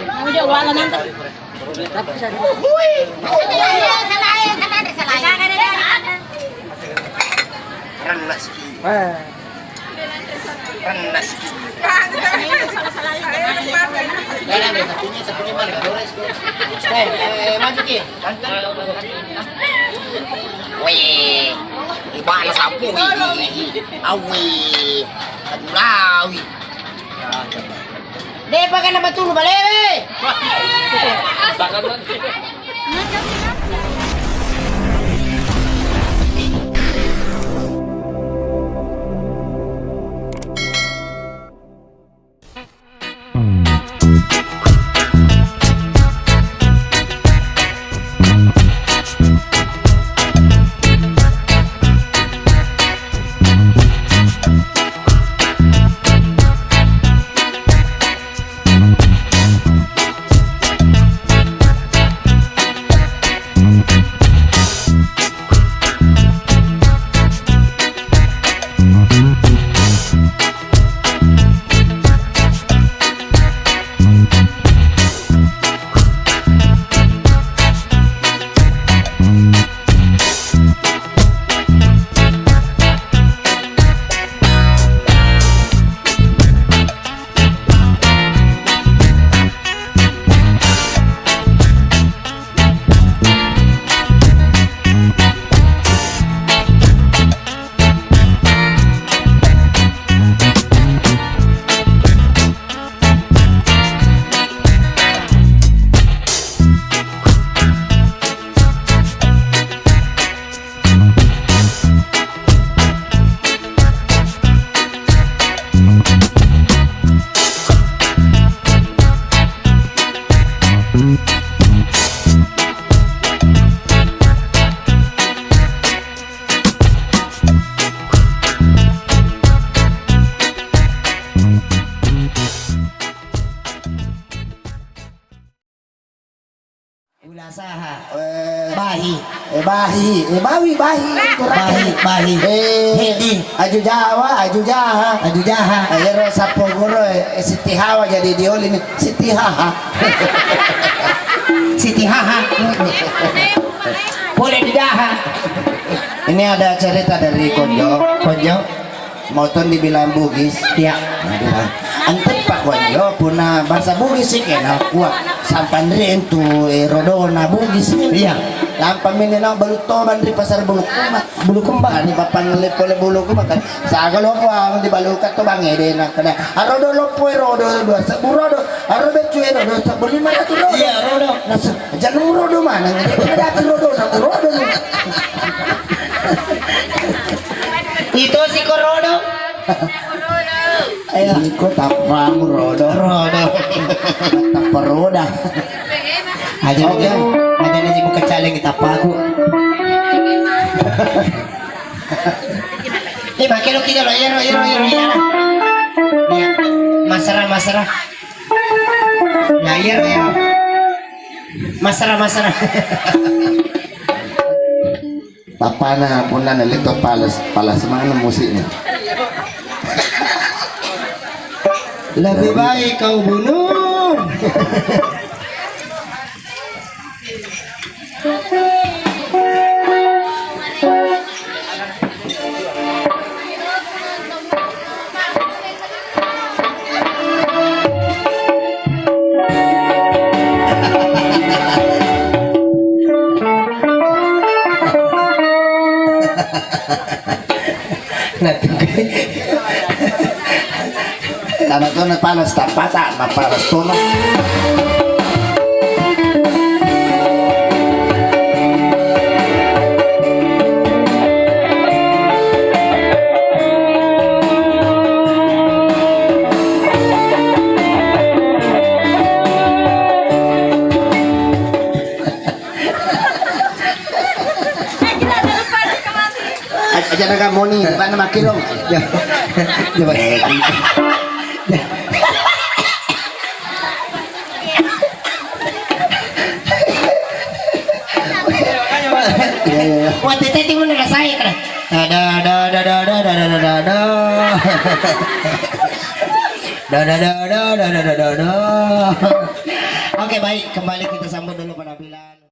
Mau dia wala nanti. Wih, ibarat sapu awi, kadulawi. Depa ka na matulog balewe. Bahi. Hedi. Aju Jaha. Ayero sapo guru Siti Hawa jadi diolin Siti Haha. Siti Haha. Boleh didaha. Ini ada cerita dari Konjo. Moton dibilang Bugis. Iya. Antet Pak Konjo puna bahasa Bugis sih kena kuat. Sampan rin tu Rodona Bugis. Iya. Lampa minina baluto bandri pasar Bulukumba ni papan lepole Bulukumba kan sagalo ko ang di balukat to bange de na kada arodo lopo rodo do sa burodo arodo cuero do sa bulima na rodo iya rodo na janung rodo mana kada rodo na rodo Itu si Korodo. Ayo ko tapang rodo taparoda aja na si buka caleng kita pagu. Kilo lo ya. Masara. Ya. Masara. Papana puna nalito palas mana musiknya. Lebih baik kau bunuh. Karena itu panas tak patah, panas tono. Aja naga moni, mana makilong? Coba. Wah, tete mo na saya ka. Oke, baik, kembali kita sambut dulu penampilan.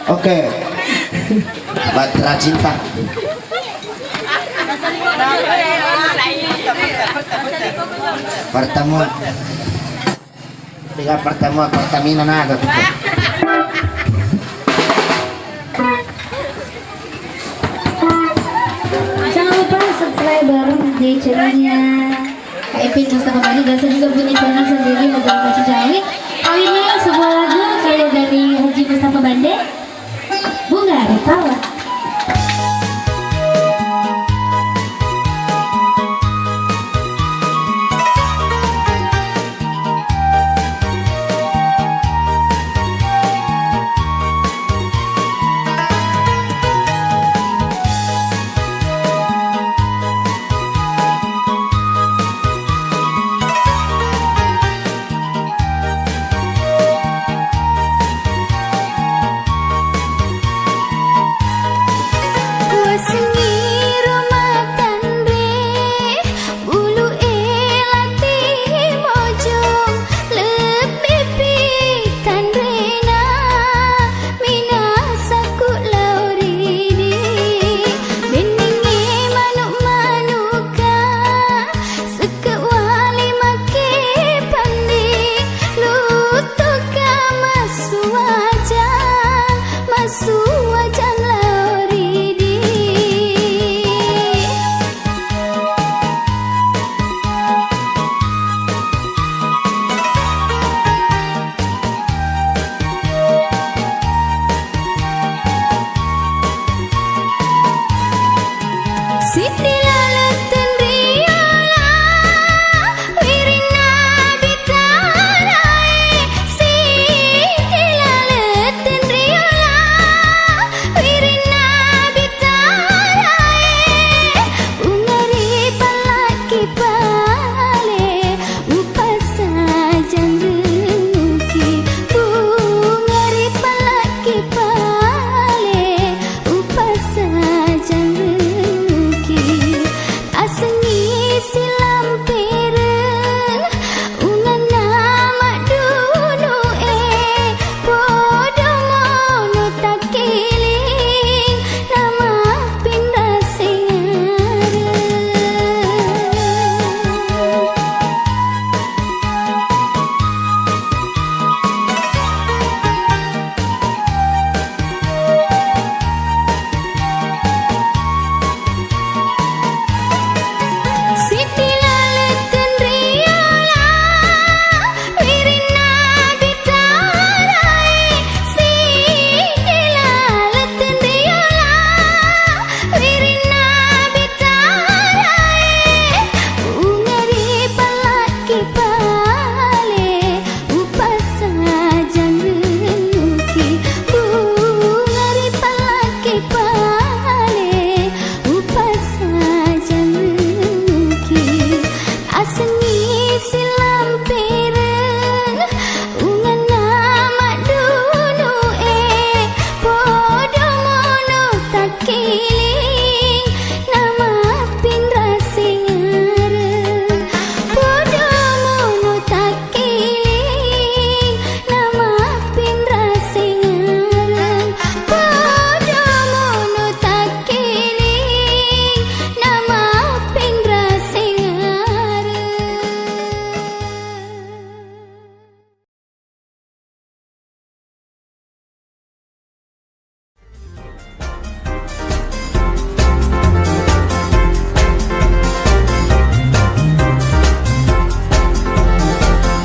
Oke, Batra Cinta. Pertemuan dengan pertemuan Pertamina Naga. Jangan lupa subscribe di channelnya Kak Ipin Mustafa Bani dan saya juga punya channel sendiri Modal Cicawi. Kali ini sebuah lagu